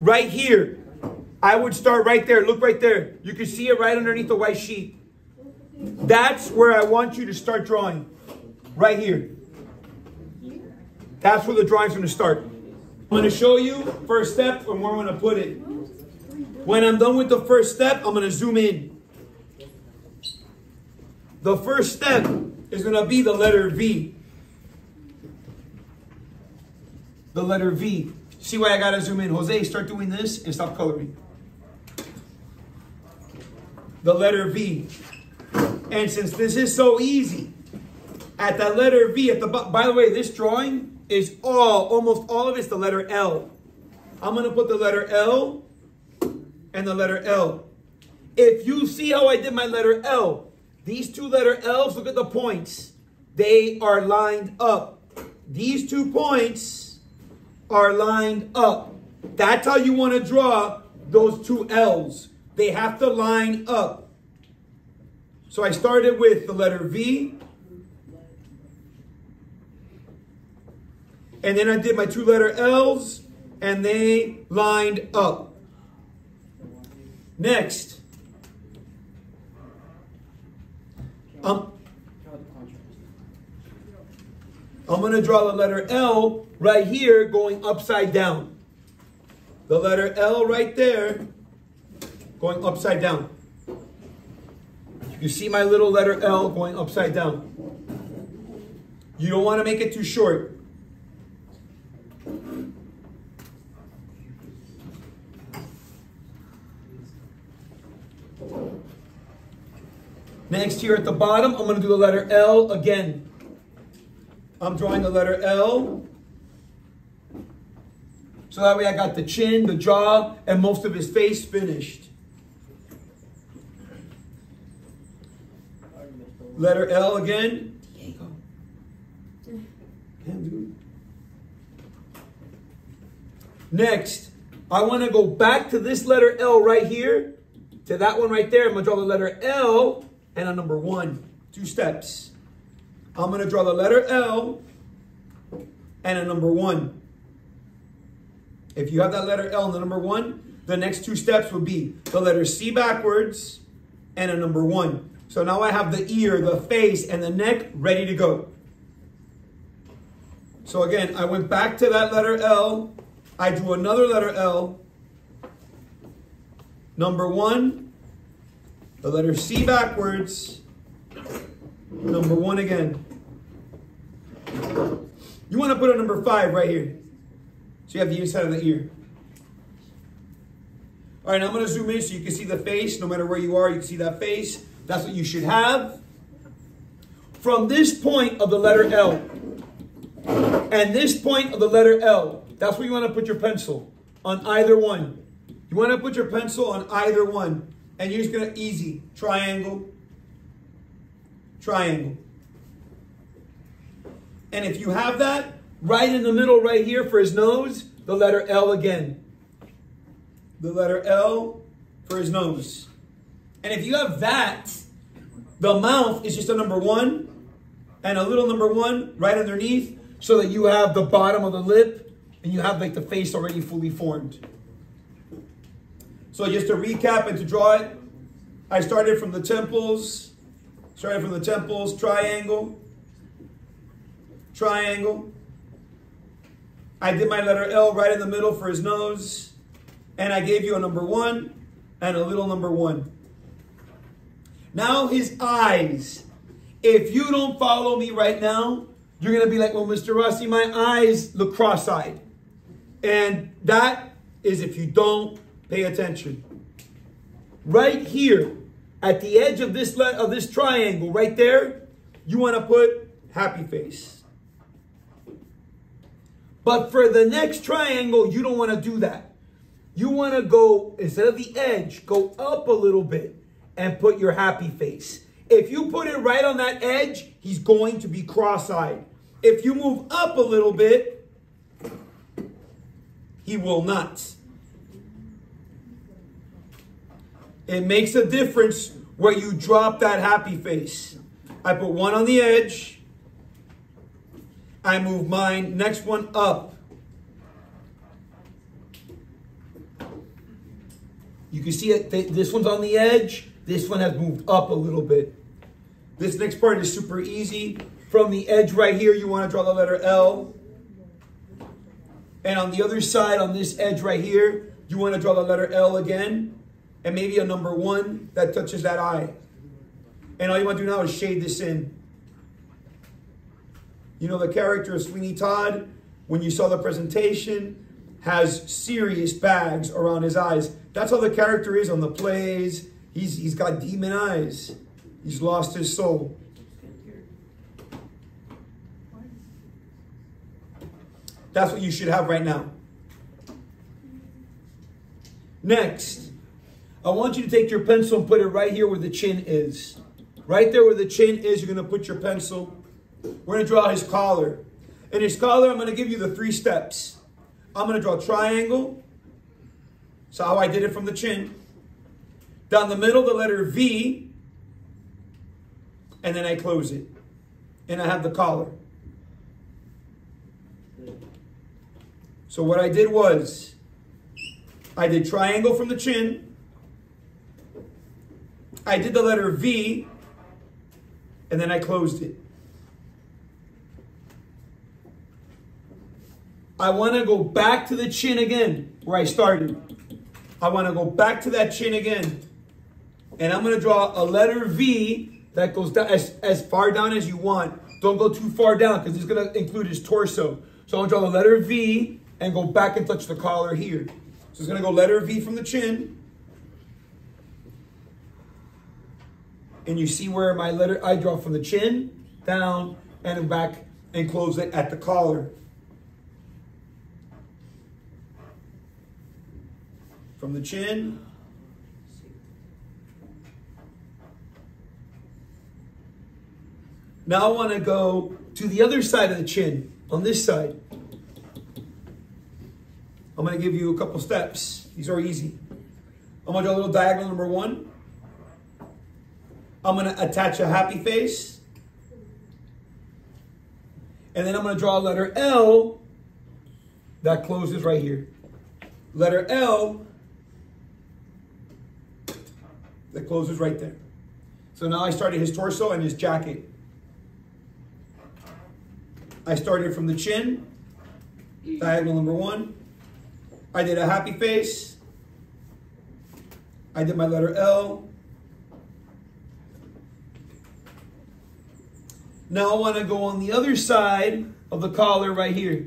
Right here, I would start right there. Look right there. You can see it right underneath the white sheet. That's where I want you to start drawing. Right here. That's where the drawing's going to start. I'm going to show you first step and where I'm going to put it. When I'm done with the first step, I'm going to zoom in. The first step is going to be the letter V. The letter V. See why I got to zoom in. Jose, start doing this and stop coloring. The letter V. And since this is so easy, at that letter V, at the by the way, this drawing is almost all of it's the letter L. I'm going to put the letter L and the letter L. If you see how I did my letter L, these two letter L's, look at the points. They are lined up. These 2 points are lined up. That's how you want to draw those 2 L's. They have to line up. So I started with the letter V. And then I did my 2 letter L's and they lined up. Next. I'm going to draw the letter L right here going upside down. The letter L right there going upside down. You can see my little letter L going upside down. You don't want to make it too short. Next here at the bottom, I'm going to do the letter L again. I'm drawing the letter L. So that way I got the chin, the jaw, and most of his face finished. Letter L again. Next, I want to go back to this letter L right here, to that one right there. I'm going to draw the letter L and a number 1. 2 steps. I'm going to draw the letter L and a number 1. If you have that letter L and the number 1, the next 2 steps would be the letter C backwards and a number 1. So now I have the ear, the face, and the neck ready to go. So again, I went back to that letter L. I drew another letter L. Number 1, the letter C backwards. Number 1 again. You want to put a number 5 right here. So you have the inside of the ear. All right, now I'm going to zoom in so you can see the face. No matter where you are, you can see that face. That's what you should have. From this point of the letter L and this point of the letter L, that's where you want to put your pencil, on either one. You want to put your pencil on either one. And you're just going to easy. Triangle. Triangle. And if you have that, right in the middle right here for his nose, the letter L again. The letter L for his nose. And if you have that, the mouth is just a number 1 and a little number 1 right underneath so that you have the bottom of the lip and you have like the face already fully formed. So just to recap and to draw it, I started from the temples, triangle, triangle. I did my letter L right in the middle for his nose, and I gave you a number 1 and a little number 1. Now his eyes. If you don't follow me right now, you're going to be like, well, Mr. Rossi, my eyes look cross-eyed. And that is if you don't pay attention. Right here, at the edge of this triangle, right there, you want to put happy face. But for the next triangle, you don't want to do that. You want to go, instead of the edge, go up a little bit and put your happy face. If you put it right on that edge, he's going to be cross-eyed. If you move up a little bit, he will not. It makes a difference where you drop that happy face. I put 1 on the edge. I move mine, next one up. You can see it. This one's on the edge. This one has moved up a little bit. This next part is super easy. From the edge right here, you want to draw the letter L. And on the other side, on this edge right here, you want to draw the letter L again. And maybe a number 1 that touches that I. And all you want to do now is shade this in. You know, the character of Sweeney Todd, when you saw the presentation, has serious bags around his eyes. That's how the character is on the plays. He's got demon eyes. He's lost his soul. That's what you should have right now. Next, I want you to take your pencil and put it right here where the chin is. Right there where the chin is, you're going to put your pencil. We're going to draw his collar. In his collar, I'm going to give you the 3 steps. I'm going to draw a triangle. So how I did it from the chin. Down the middle, the letter V. And then I close it. And I have the collar. So what I did was, I did triangle from the chin. I did the letter V. And then I closed it. I want to go back to the chin again, where I started. I want to go back to that chin again. And I'm going to draw a letter V that goes down as far down as you want. Don't go too far down because it's going to include his torso. So I'm going to draw the letter V and go back and touch the collar here. So it's going to go letter V from the chin. And you see where my letter I draw from the chin, down, and back, and close it at the collar. From the chin. Now I want to go to the other side of the chin, on this side. I'm going to give you a couple steps. These are easy. I'm going to draw a little diagonal number 1. I'm going to attach a happy face. And then I'm going to draw a letter L that closes right here. Letter L that closes right there. So now I started his torso and his jacket. I started from the chin, diagonal number 1. I did a happy face. I did my letter L. Now I want to go on the other side of the collar right here.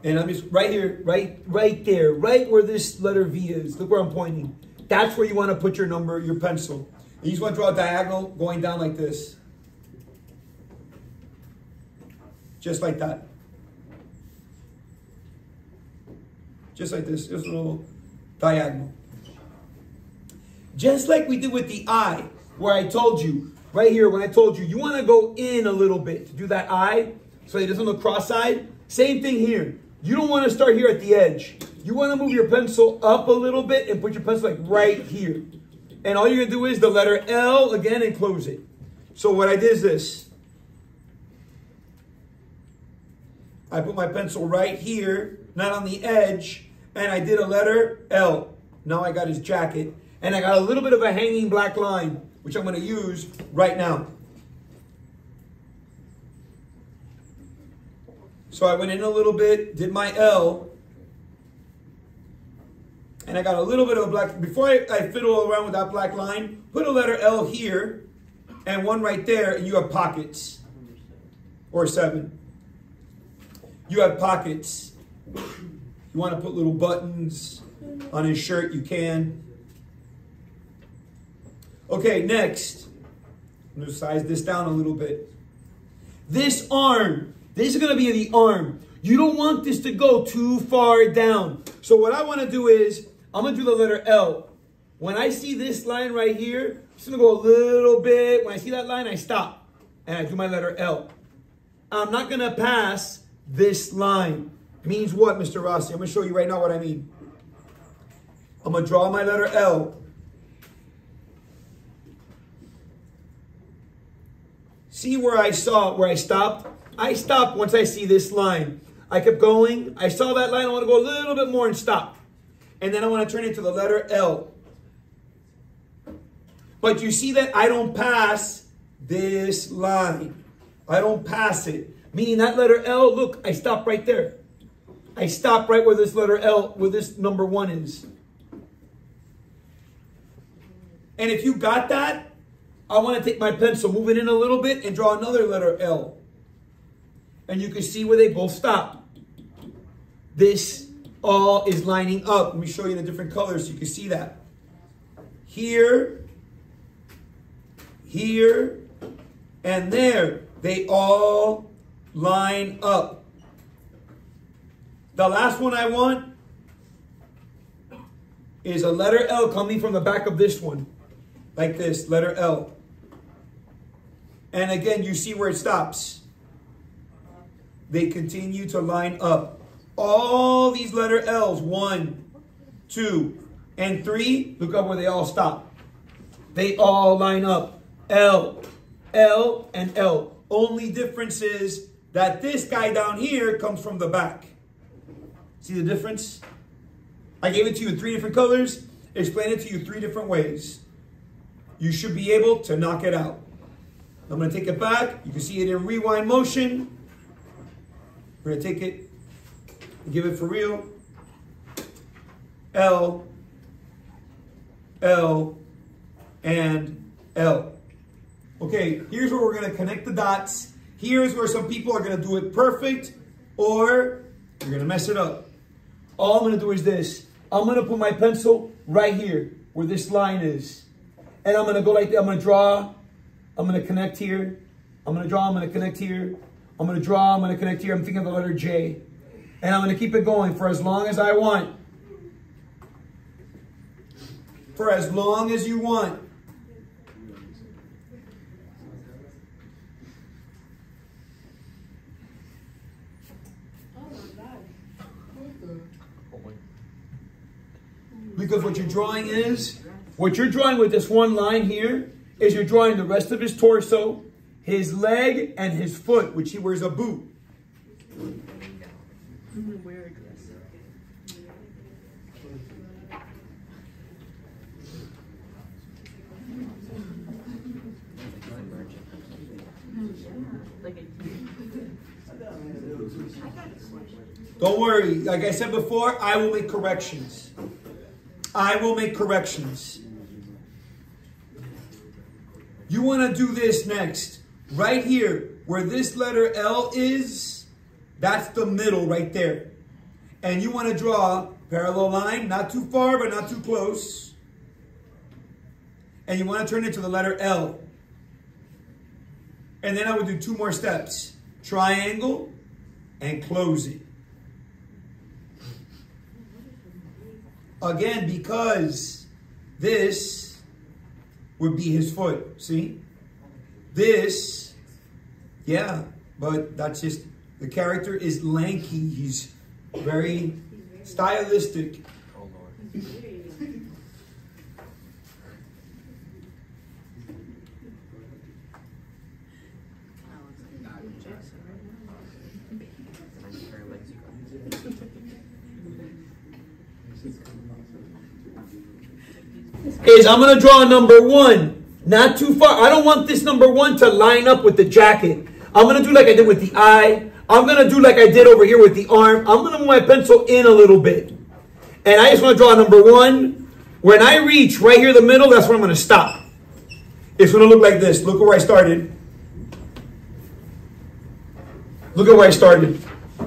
And I'm just right here, right there, right where this letter V is. Look where I'm pointing. That's where you want to put your number, your pencil. And you just want to draw a diagonal going down like this. Just like that. Just like this. Just a little diagonal. Just like we did with the I, where I told you, right here, when I told you, you want to go in a little bit to do that I, so it doesn't look cross-eyed. Same thing here. You don't want to start here at the edge. You want to move your pencil up a little bit and put your pencil like right here. And all you're going to do is the letter L again and close it. So what I did is this. I put my pencil right here, not on the edge, and I did a letter L. Now I got his jacket. And I got a little bit of a hanging black line, which I'm going to use right now. So I went in a little bit, did my L, and I got a little bit of a black, before I fiddle around with that black line, put a letter L here, and one right there, and you have pockets, or 7. You have pockets. You want to put little buttons on his shirt, you can. Okay, next, I'm going to size this down a little bit. This arm, this is going to be the arm. You don't want this to go too far down. So what I want to do is, I'm going to do the letter L. When I see this line right here, I'm just going to go a little bit. When I see that line, I stop. And I do my letter L. I'm not going to pass this line. Means what, Mr. Rossi? I'm going to show you right now what I mean. I'm going to draw my letter L. See where I stopped? I stopped once I see this line. I kept going. I saw that line. I want to go a little bit more and stop. And then I want to turn it to the letter L. But you see that I don't pass this line. I don't pass it. Meaning that letter L, look, I stop right there. I stop right where this letter L, where this number 1 is. And if you got that, I want to take my pencil, move it in a little bit, and draw another letter L. And you can see where they both stop. This all is lining up. Let me show you the different colors so you can see that. Here, here, and there. They all line up. The last one I want is a letter L coming from the back of this one. Like this, letter L. And again, you see where it stops. They continue to line up. All these letter L's, 1, 2, and 3, look up where they all stop. They all line up. L, L, and L. Only difference is that this guy down here comes from the back. See the difference? I gave it to you in 3 different colors. Explain it to you 3 different ways. You should be able to knock it out. I'm going to take it back. You can see it in rewind motion. We're going to take it and give it for real. L, L, and L. Okay, here's where we're going to connect the dots. Here's where some people are going to do it perfect, or you're going to mess it up. All I'm going to do is this. I'm going to put my pencil right here where this line is. And I'm going to go like that. I'm going to draw. I'm going to connect here. I'm going to draw. I'm going to connect here. I'm going to draw. I'm going to connect here. I'm thinking of the letter J. And I'm going to keep it going for as long as I want. For as long as you want. Because what you're drawing is, what you're drawing with this one line here is you're drawing the rest of his torso, his leg, and his foot, which he wears a boot. Don't worry. Like I said before, I will make corrections. I will make corrections. You want to do this next. Right here, where this letter L is, that's the middle right there. And you want to draw a parallel line, not too far, but not too close. And you want to turn it to the letter L. And then I would do 2 more steps. Triangle and close it. Again, because this would be his foot, see? This, yeah, but that's just, the character is lanky. He's very stylistic. Oh, Lord. Is I'm going to draw number 1, not too far. I don't want this number 1 to line up with the jacket. I'm going to do like I did with the eye. I'm going to do like I did over here with the arm. I'm going to move my pencil in a little bit. And I just want to draw number 1. When I reach right here in the middle, that's where I'm going to stop. It's going to look like this. Look where I started. Look at where I started.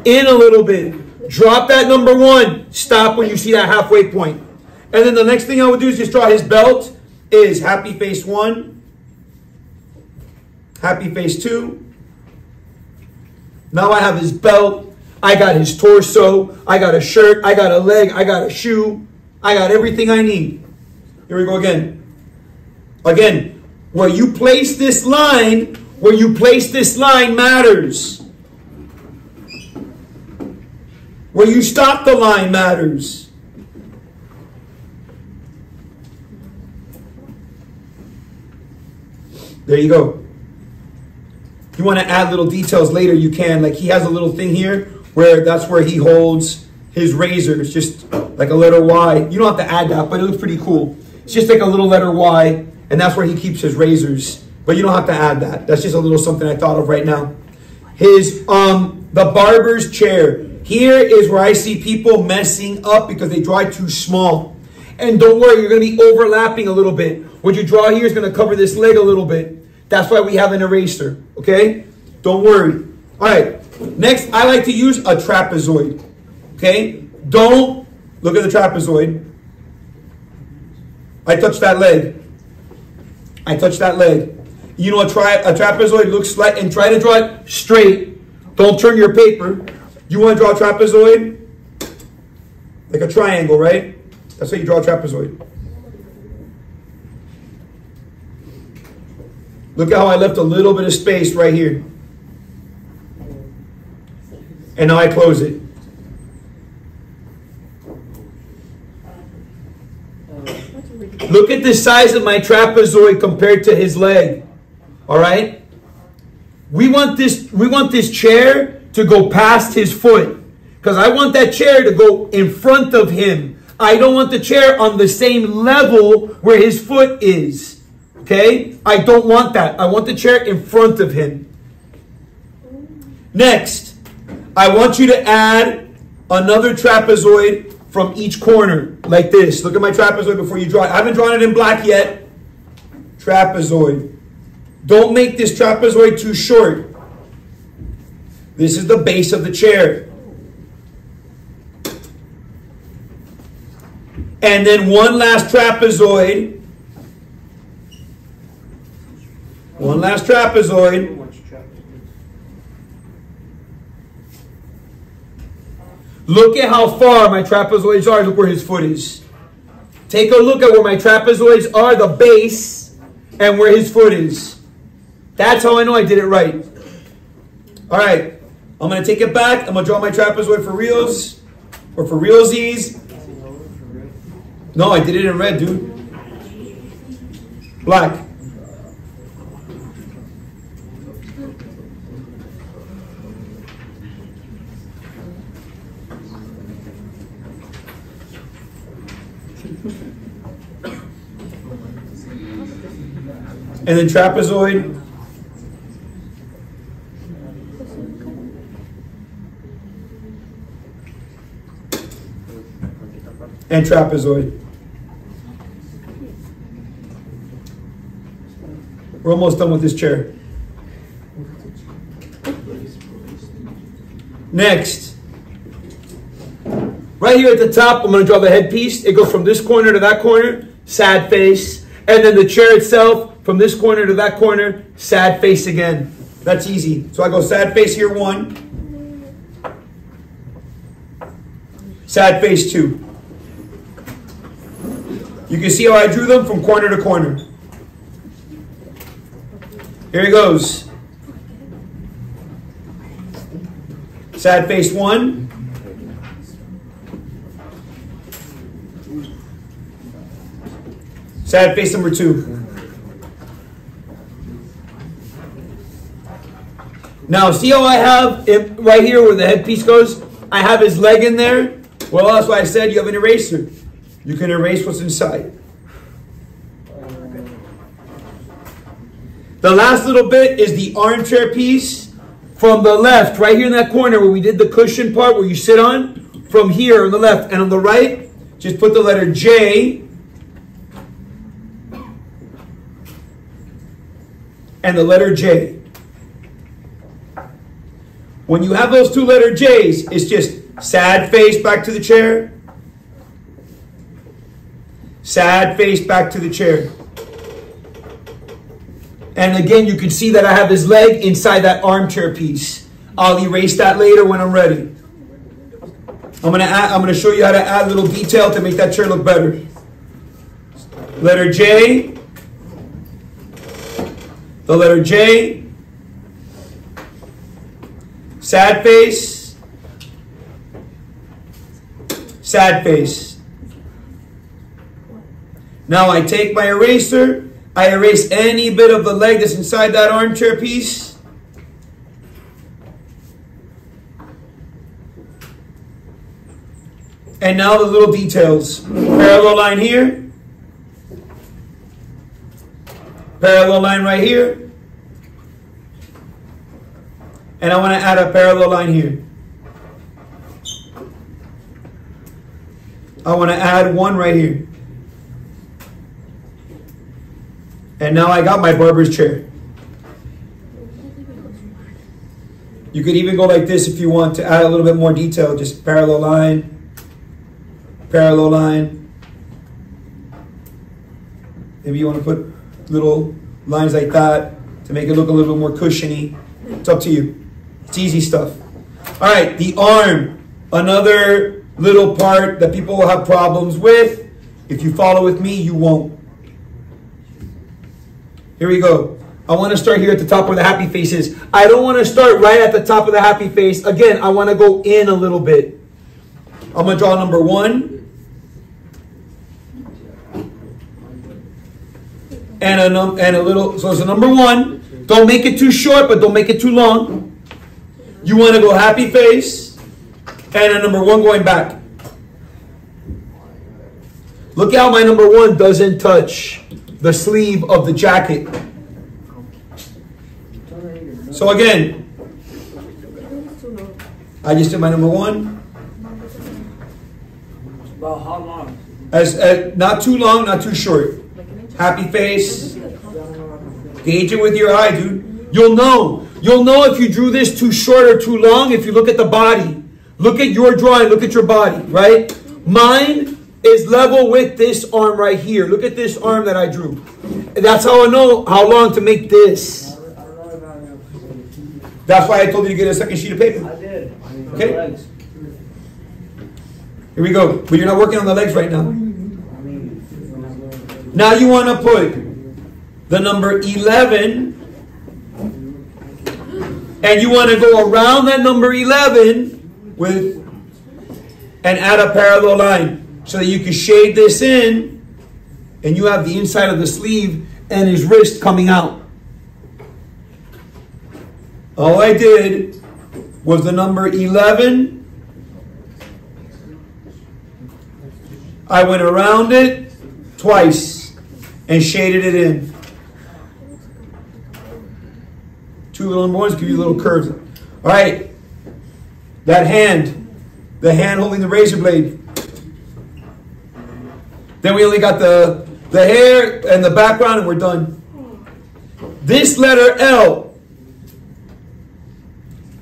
In a little bit. Drop that number 1. Stop when you see that halfway point. And then the next thing I would do is just draw his belt. Is happy face 1. Happy face 2. Now I have his belt. I got his torso. I got a shirt. I got a leg. I got a shoe. I got everything I need. Here we go again. Again, where you place this line, matters. Where you stop the line matters. There you go. If you want to add little details later, you can. Like he has a little thing here where that's where he holds his razor. It's just like a letter Y. You don't have to add that, but it looks pretty cool. It's just like a little letter Y, and that's where he keeps his razors. But you don't have to add that. That's just a little something I thought of right now. His the barber's chair. Here is where I see people messing up because they draw it too small. And don't worry, you're going to be overlapping a little bit. What you draw here is going to cover this leg a little bit. That's why we have an eraser. Okay? Don't worry. All right. Next, I like to use a trapezoid. Okay? Don't look at the trapezoid. I touched that leg. I touched that leg. You know, a trapezoid looks like, and try to draw it straight. Don't turn your paper. You want to draw a trapezoid? Like a triangle, right? That's how you draw a trapezoid. Look at how I left a little bit of space right here. And now I close it. Look at the size of my trapezoid compared to his leg. All right? We want this chair to go past his foot, because I want that chair to go in front of him. I don't want the chair on the same level where his foot is. Okay? I don't want that. I want the chair in front of him. Next, I want you to add another trapezoid from each corner, like this. Look at my trapezoid before you draw it. I haven't drawn it in black yet. Trapezoid. Don't make this trapezoid too short. This is the base of the chair. And then one last trapezoid. One last trapezoid. Look at how far my trapezoids are. Look where his foot is. Take a look at where my trapezoids are, the base, and where his foot is. That's how I know I did it right. All right. I'm going to take it back. I'm going to draw my trapezoid for reals. Or for realsies. No, I did it in red, dude. Black. And then trapezoid. And trapezoid. We're almost done with this chair. Next, right here at the top, I'm going to draw the headpiece. It goes from this corner to that corner, sad face. And then the chair itself, from this corner to that corner, sad face again. That's easy. So I go sad face here, 1. Sad face 2. You can see how I drew them from corner to corner. Here he goes. Sad face 1. Sad face number 2. Now, see how I have it right here where the headpiece goes? I have his leg in there. Well, that's why I said you have an eraser. You can erase what's inside. The last little bit is the armchair piece from the left, right here in that corner where we did the cushion part where you sit on. From here on the left and on the right, just put the letter J and the letter J. When you have those two letter J's, it's just sad face back to the chair. Sad face back to the chair. And again, you can see that I have his leg inside that armchair piece. I'll erase that later when I'm ready. I'm gonna show you how to add little detail to make that chair look better. Letter J. The letter J. Sad face. Sad face. Now I take my eraser. I erase any bit of the leg that's inside that armchair piece. And now the little details. Parallel line here. Parallel line right here. And I want to add a parallel line here. I want to add one right here. And now I got my barber's chair. You could even go like this if you want to add a little bit more detail. Just parallel line, parallel line. Maybe you want to put little lines like that to make it look a little bit more cushiony. It's up to you. It's easy stuff. All right, the arm. Another little part that people will have problems with. If you follow with me, you won't. Here we go. I want to start here at the top where the happy face is. I don't want to start right at the top of the happy face. Again, I want to go in a little bit. I'm going to draw number 1. And a little, so it's a number 1. Don't make it too short, but don't make it too long. You want to go happy face and a number 1 going back. Look how my number 1 doesn't touch the sleeve of the jacket. So again, I just did my number 1. About how long? As not too long, not too short. Happy face. Gauge it with your eye, dude. You'll know. You'll know if you drew this too short or too long if you look at the body. Look at your drawing. Look at your body, right? Mine is level with this arm right here. Look at this arm that I drew. And that's how I know how long to make this. That's why I told you to get a second sheet of paper. I did. Okay. Here we go. But you're not working on the legs right now. Now you want to put the number 11. And you want to go around that number 11 with and add a parallel line so that you can shade this in and you have the inside of the sleeve and his wrist coming out. All I did was the number 11. I went around it twice and shaded it in. 2 little number 1s give you little curves. All right. That hand. The hand holding the razor blade. Then we only got the hair and the background and we're done. This letter L.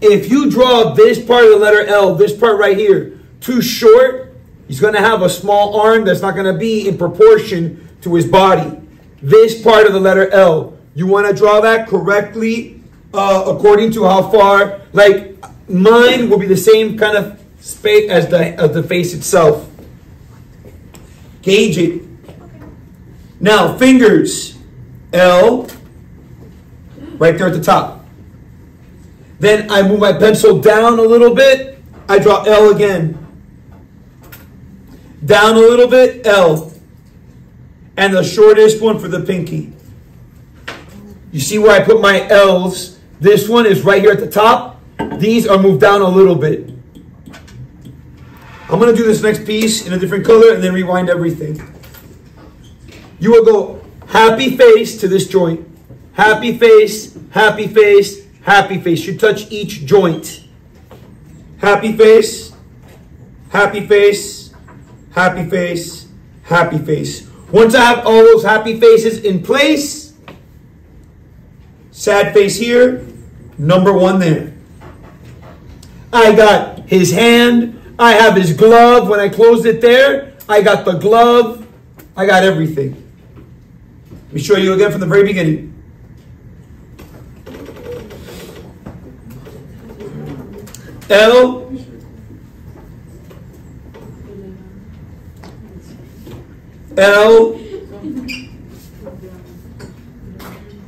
If you draw this part of the letter L, this part right here, too short, he's going to have a small arm that's not going to be in proportion to his body. This part of the letter L, you want to draw that correctly according to how far, like mine will be the same kind of space as the face itself. Gauge it. Now, fingers, L, right there at the top. Then I move my pencil down a little bit. I draw L again. Down a little bit, L. And the shortest one for the pinky. You see where I put my L's? This one is right here at the top. These are moved down a little bit. I'm going to do this next piece in a different color and then rewind everything. You will go happy face to this joint. Happy face, happy face. Happy face. You touch each joint. Happy face. Happy face. Happy face. Happy face. Once I have all those happy faces in place, sad face here, number 1 there. I got his hand. I have his glove. When I closed it there, I got the glove. I got everything. Let me show you again from the very beginning. L, L,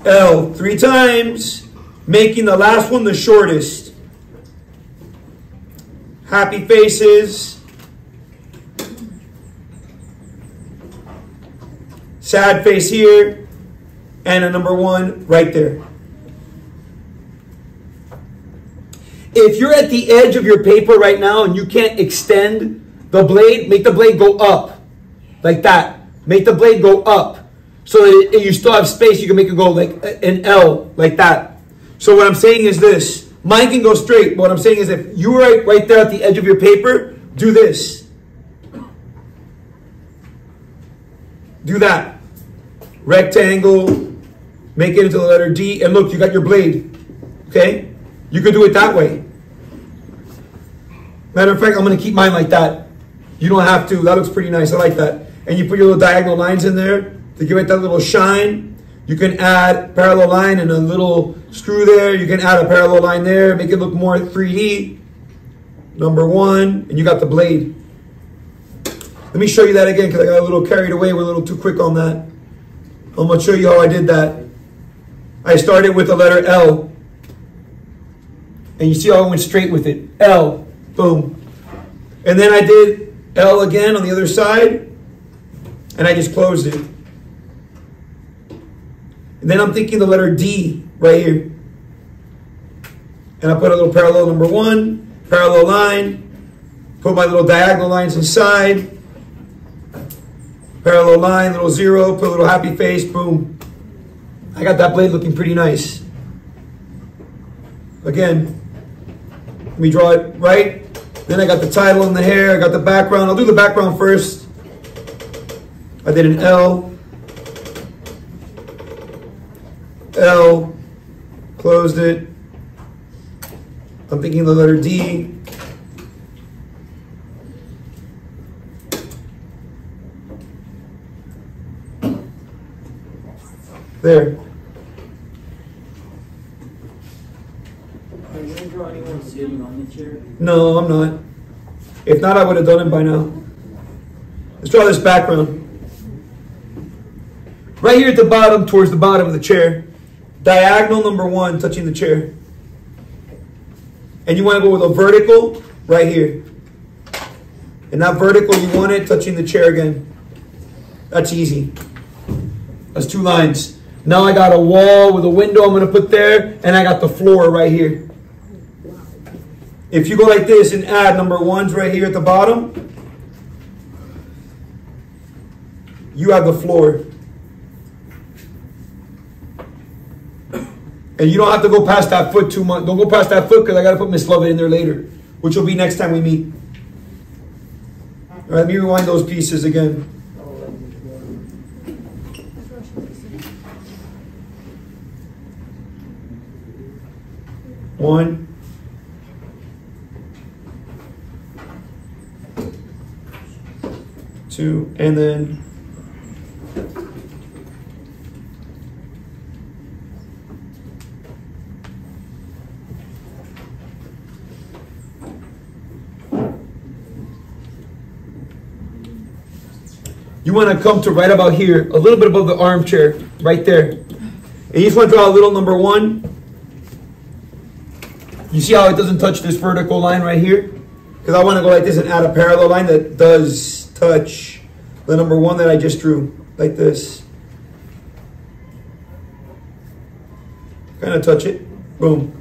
L 3 times, making the last one the shortest. Happy faces. Sad face here. And a number 1 right there. If you're at the edge of your paper right now and you can't extend the blade, make the blade go up. Like that. Make the blade go up. So that you still have space, you can make it go like an L, like that. So what I'm saying is this. Mine can go straight. But what I'm saying is if you were right there at the edge of your paper, do this. Do that. Rectangle. Make it into the letter D. And look, you got your blade. Okay? You could do it that way. Matter of fact, I'm going to keep mine like that. You don't have to. That looks pretty nice. I like that. And you put your little diagonal lines in there to give it that little shine. You can add parallel line and a little screw there. You can add a parallel line there. Make it look more 3D. Number 1. And you got the blade. Let me show you that again because I got a little carried away. We're a little too quick on that. I'm going to show you how I did that. I started with the letter L. And you see how I went straight with it. L. Boom. And then I did L again on the other side. And I just closed it. And then I'm thinking the letter D right here. And I put a little parallel number 1. Parallel line. Put my little diagonal lines inside. Parallel line, little 0. Put a little happy face. Boom. I got that blade looking pretty nice. Again. Let me draw it right. Then I got the title in the hair. I got the background. I'll do the background first. I did an L. L. Closed it. I'm thinking the letter D. There. Are you going to draw anyone sitting on the chair? No, I'm not. If not, I would have done it by now. Let's draw this background. Right here at the bottom, towards the bottom of the chair. Diagonal number 1, touching the chair. And you want to go with a vertical right here. And that vertical, you want it touching the chair again. That's easy. That's 2 lines. Now I got a wall with a window I'm going to put there. And I got the floor right here. If you go like this and add number 1s right here at the bottom, you have the floor. And you don't have to go past that foot too much. Don't go past that foot because I got to put Miss Lovett in there later, which will be next time we meet. All right, let me rewind those pieces again. One. Two, and then you want to come to right about here, a little bit above the armchair, right there. And you just want to draw a little number 1. You see how it doesn't touch this vertical line right here? Because I want to go like this and add a parallel line that does touch the number 1 that I just drew, like this. Kind of touch it. Boom.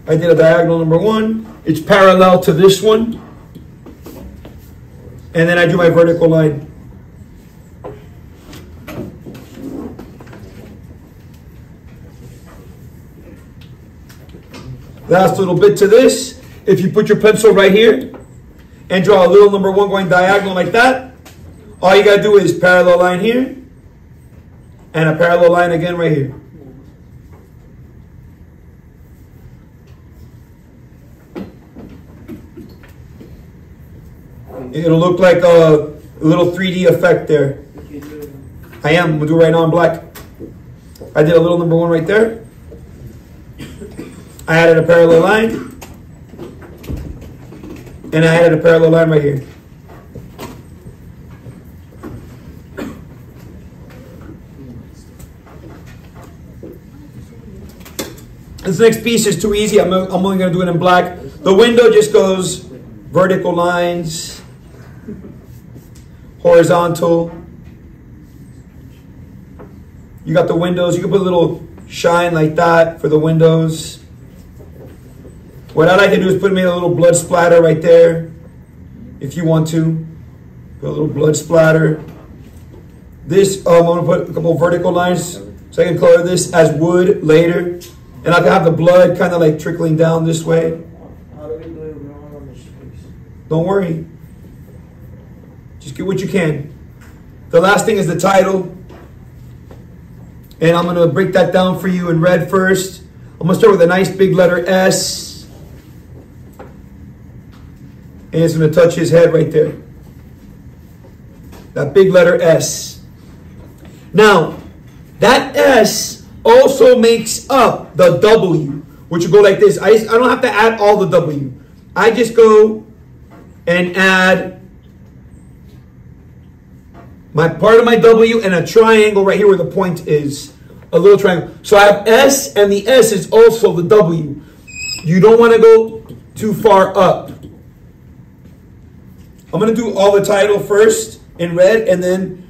I did a diagonal number 1. It's parallel to this one. And then I do my vertical line. Last little bit to this. If you put your pencil right here and draw a little number 1 going diagonal like that, all you got to do is parallel line here and a parallel line again right here. It'll look like a little 3D effect there. I am. I'm going to do it right now in black. I did a little number 1 right there. I added a parallel line. And I added a parallel line right here. This next piece is too easy. I'm only going to do it in black. The window just goes vertical lines, horizontal. You got the windows. You can put little shine like that for the windows. What I like to do is put maybe a little blood splatter right there, if you want to. Put a little blood splatter. This, I'm going to put a couple vertical lines so I can color this as wood later. And I can have the blood kind of like trickling down this way. How do we do it wrong on the space? Don't worry. Just get what you can. The last thing is the title. And I'm going to break that down for you in red first. I'm going to start with a nice big letter S. And it's going to touch his head right there. That big letter S. Now, that S also makes up the W, which will go like this. I don't have to add all the W. I just go and add my part of my W and a triangle right here where the point is. A little triangle. So I have S, and the S is also the W. You don't want to go too far up. I'm going to do all the title first in red, and then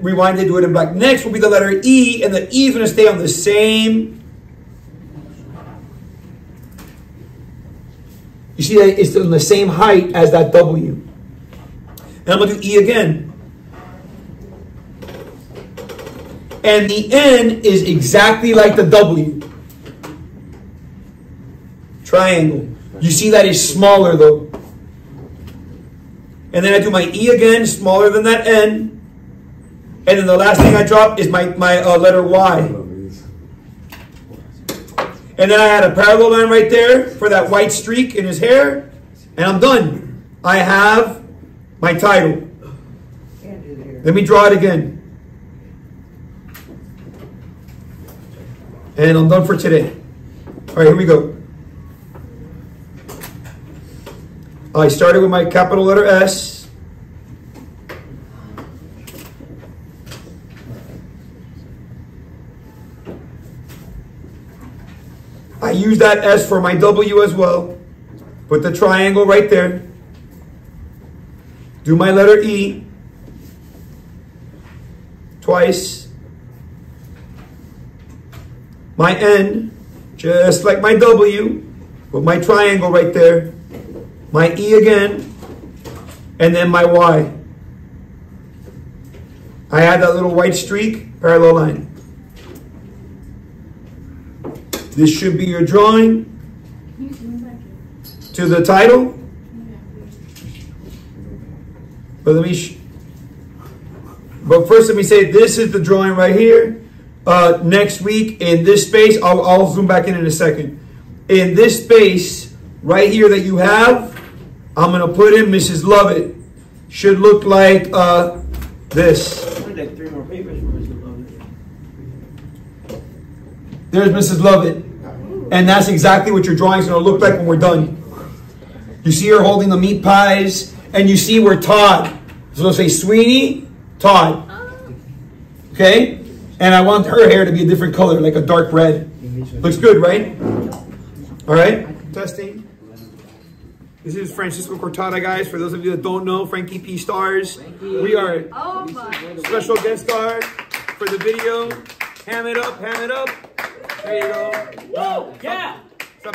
rewind it, do it in black. Next will be the letter E, and the E is going to stay on the same. You see that it's on the same height as that W. And I'm going to do E again. And the N is exactly like the W. Triangle. You see that is smaller though. And then I do my E again, smaller than that N. And then the last thing I drop is my letter Y. And then I add a parallel line right there for that white streak in his hair. And I'm done. I have my title. Let me draw it again. And I'm done for today. All right, here we go. I started with my capital letter S. I use that S for my W as well. Put the triangle right there. Do my letter E. Twice. My N, just like my W, with my triangle right there. My E again, and then my Y. I add that little white streak, parallel line. This should be your drawing to the title. But first let me say this is the drawing right here. Next week in this space, I'll zoom back in a second. In this space right here that you have, I'm going to put in Mrs. Lovett. Should look like this. Like 3 more papers for Mrs. Lovett. There's Mrs. Lovett. And that's exactly what your drawing's going to look like when we're done. You see her holding the meat pies, and you see where Todd. So it'll say Sweeney Todd. Okay? And I want her hair to be a different color, like a dark red. Looks good, right? All right. Testing. This is Francisco Cortada, guys. For those of you that don't know, Frankie P. Stars. We are special guest star for the video. Ham it up, ham it up. There you go. Yeah.